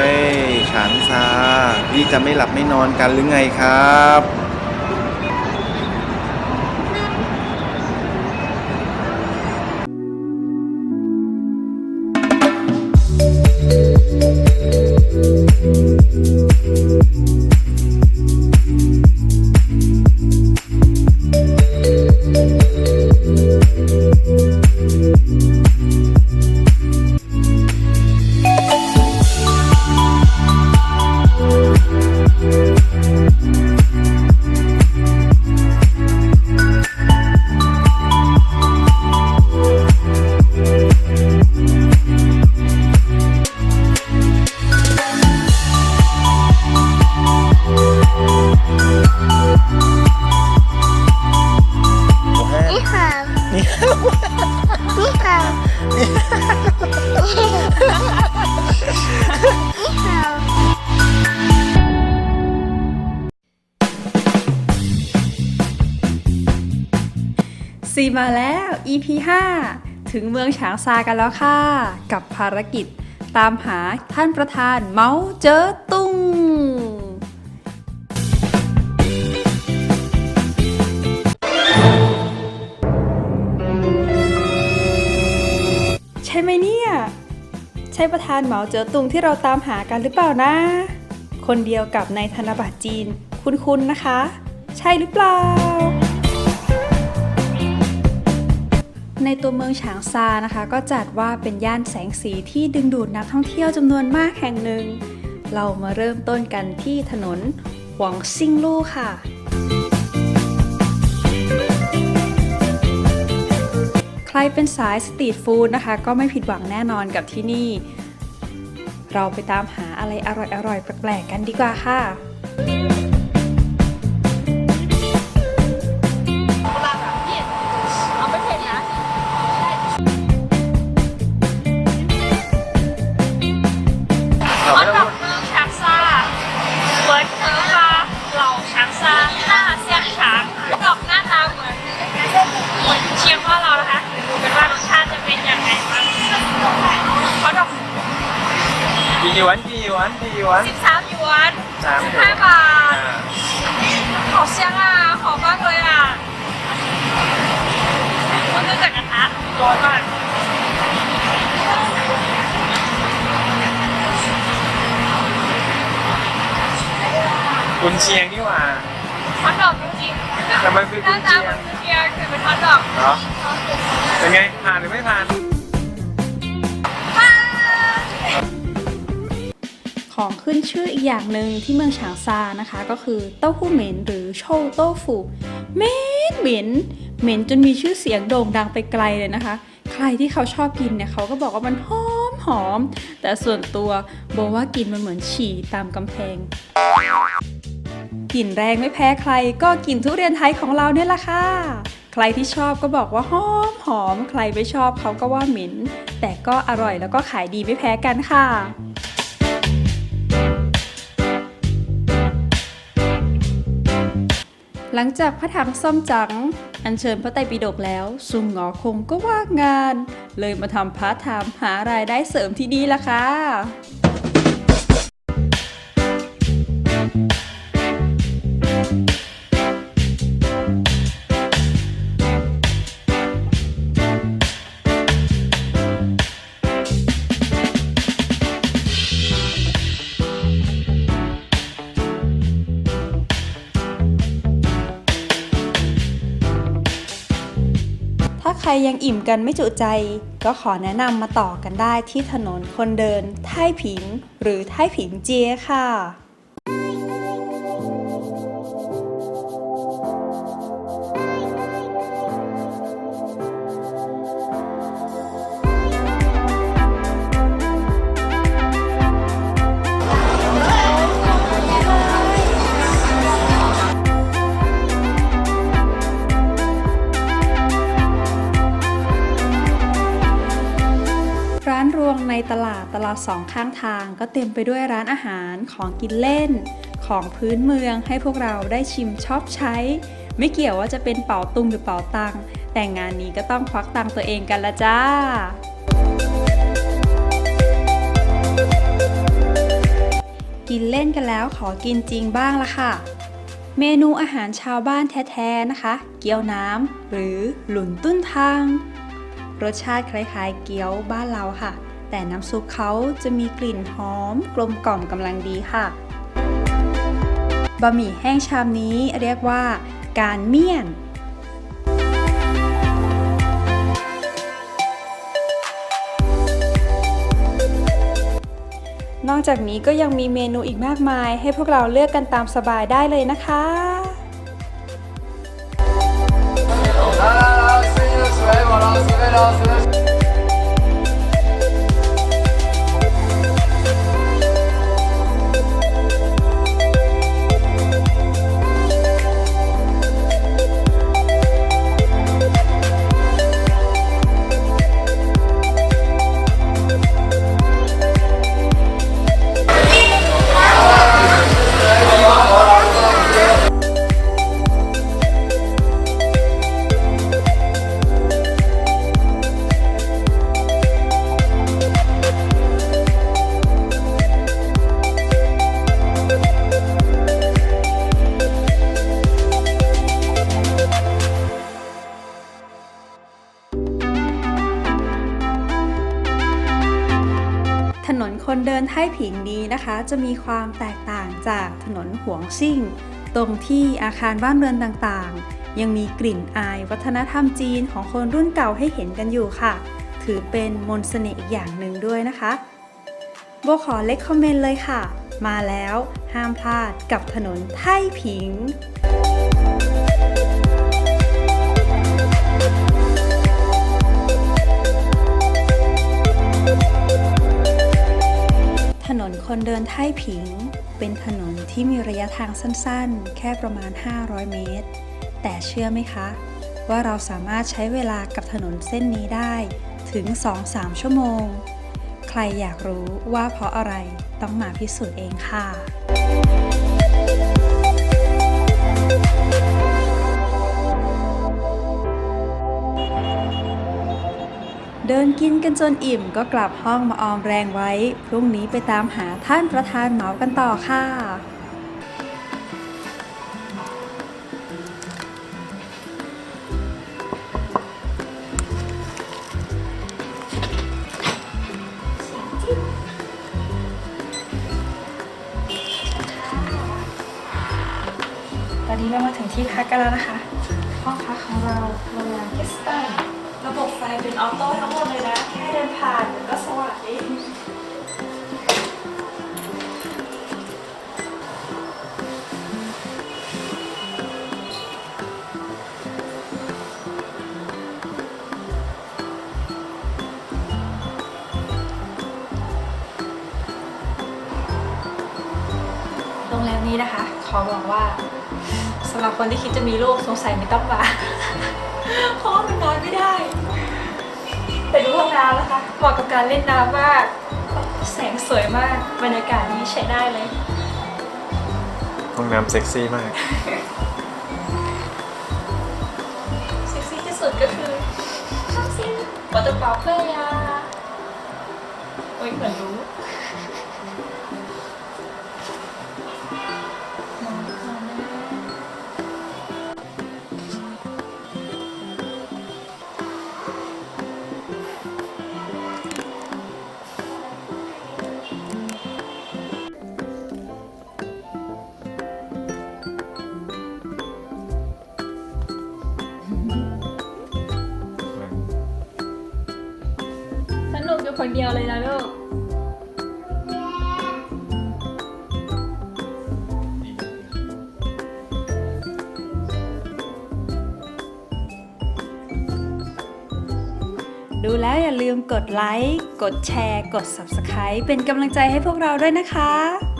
ยฉางซาพี่จะไม่หลับไม่นอนกันหรือไงครับ 你好，你你好，你好。ซีมาแล้ว EP 5 ถึงเมืองฉางซากันแล้วค่ะ กับภารกิจตามหาท่านประธานเมาเจ๋อตุงใช่ไหมเนี่ย ใช่ประธานเหมาเจ๋อตุงที่เราตามหากันหรือเปล่านะ คนเดียวกับในธนบัตรจีนคุ้นๆนะคะ ใช่หรือเปล่า ในตัวเมืองฉางซานะคะก็จัดว่าเป็นย่านแสงสีที่ดึงดูดนักท่องเที่ยวจำนวนมากแห่งหนึ่ง เรามาเริ่มต้นกันที่ถนนหวังซิงลู่ค่ะ ใครเป็นสายสตรีทฟู้ดนะคะก็ไม่ผิดหวังแน่นอนกับที่นี่ เราไปตามหาอะไรอร่อยๆแปลกๆกันดีกว่าค่ะ ฮอตดอกเมืองฉางซาเหมือนเธอค่ะเหล่าฉางซาหน้าเสียงฉางดอกหน้าตาเหมือนเชียงว่าเรานะคะดูกันว่ารสชาติจะเป็นยังไงบ้างฮอตดอก กี่หยวนกี่หยวนกี่หยวน 13 หยวน 15 บาท好香啊หอมมากเลยอ่ะก็คือจากกระทะร้อนมาก กุนเชียงนี่หว่า ฮอตดอกจริงๆ แต่มันคือ ห กุ น้าน ตา เชีย เหมื ง อนกุนเชียงคือเป็นฮอตดอก เหรอเป็นไงผ่านหรือไม่ผ่าน ของขึ้นชื่ออีกอย่างหนึ่งที่เมืองฉางซานะคะก็คือเต้าหู้เหม็นหรือโชวโต้ฟูเหม็นเหม็นเหม็นจนมีชื่อเสียงโด่งดังไปไกลเลยนะคะ ใครที่เขาชอบกินเนี่ยเขาก็บอกว่ามันหอมหอมแต่ส่วนตัวโบว่ากินมันเหมือนฉี่ตามกำแพงกลิ่นแรงไม่แพ้ใครก็กลิ่นทุเรียนไทยของเราเนี่ยแหละค่ะใครที่ชอบก็บอกว่าหอมหอมใครไม่ชอบเขาก็ว่าเหม็นแต่ก็อร่อยแล้วก็ขายดีไม่แพ้กันค่ะหลังจากพระถังซ่อมจั๋งอัญเชิญพระไตรปิฎกแล้วซุงหงอคงก็ว่างงาน เลยมาทำพาร์ทไทม์หารายได้เสริมที่นี่ละค่ะ ถ้าใครยังอิ่มกันไม่จุใจ ก็ขอแนะนำมาต่อกันได้ที่ถนนคนเดินไท่ผิงหรือไท่ผิงเจียค่ะ ร้านรวงในตลาดสองข้างทางก็เต็มไปด้วยร้านอาหารของกินเล่นของพื้นเมืองให้พวกเราได้ชิมชอบใช้ ไม่เกี่ยวว่าจะเป็นเป๋าตุงหรือเป๋าตังแต่งานนี้ก็ต้องควักตังตัวเองกันละจ้า กันแล้วขอกินจริงบ้างละค่ะ เมนูอาหารชาวบ้านแท้ๆนะคะ เกี๊ยวน้ำหรือหลุนตุ้นทางรสชาติคล้ายๆเกี๊ยวบ้านเราค่ะ แต่น้ำซุปเขาจะมีกลิ่นหอมกลมกล่อมกำลังดีค่ะบะหมี่แห้งชามนี้เรียกว่าการเมี่ยนนอกจากนี้ก็ยังมีเมนูอีกมากมายให้พวกเราเลือกกันตามสบายได้เลยนะคะ ถนนคนเดินไท่ผิงนี้นะคะ จะมีความแตกต่างจากถนนหวงซิ่ง ตรงที่อาคารบ้านเรือนต่างๆ ยังมีกลิ่นอายวัฒนธรรมจีนของคนรุ่นเก่าให้เห็นกันอยู่ค่ะ ถือเป็นมนต์เสน่ห์อีกอย่างหนึ่งด้วยนะคะโบขอเลคคอมเมนต์เลยค่ะ มาแล้วห้ามพลาดกับถนนไท่ผิงถนนคนเดินไท่ผิงเป็นถนนที่มีระยะทางสั้นๆแค่ประมาณ500เมตรแต่เชื่อไหมคะว่าเราสามารถใช้เวลากับถนนเส้นนี้ได้ถึง 2-3 ชั่วโมงใครอยากรู้ว่าเพราะอะไรต้องมาพิสูจน์เองค่ะเดินกินกันจนอิ่มก็กลับห้องมาออมแรงไว้พรุ่งนี้ไปตามหาท่านประธานเหมากันต่อค่ะตอนนี้เรามาถึงที่พักกันแล้วนะคะห้องพักของเราโรงแรมเกสตันระบบไฟเป็นออโต้ทั้งหมดเลยนะแค่เดินผ่านก็สว่างเองโรงแรมนี้นะคะขอบอกว่าสำหรับคนที่คิดจะมีลูกสงสัยไม่ต้องมาเพราะว่ามันนอนไม่ได้แต่ดูห้องน้ำนะคะเหมาะกับการเล่นน้ำมากแสงสวยมากบรรยากาศนี้ใช้ได้เลย ห้องน้ำเซ็กซี่มาก เซ็กซี่ที่สุดก็คือข้างซิวอเตอร์เปล่าเพื่อยาโอ้ยเหมือนรู้สนุกอยู่คนเดียวเลยนะลูกดูแล้วอย่าลืมกดไลค์ กดแชร์ กด Subscribe เป็นกำลังใจให้พวกเราด้วยนะคะ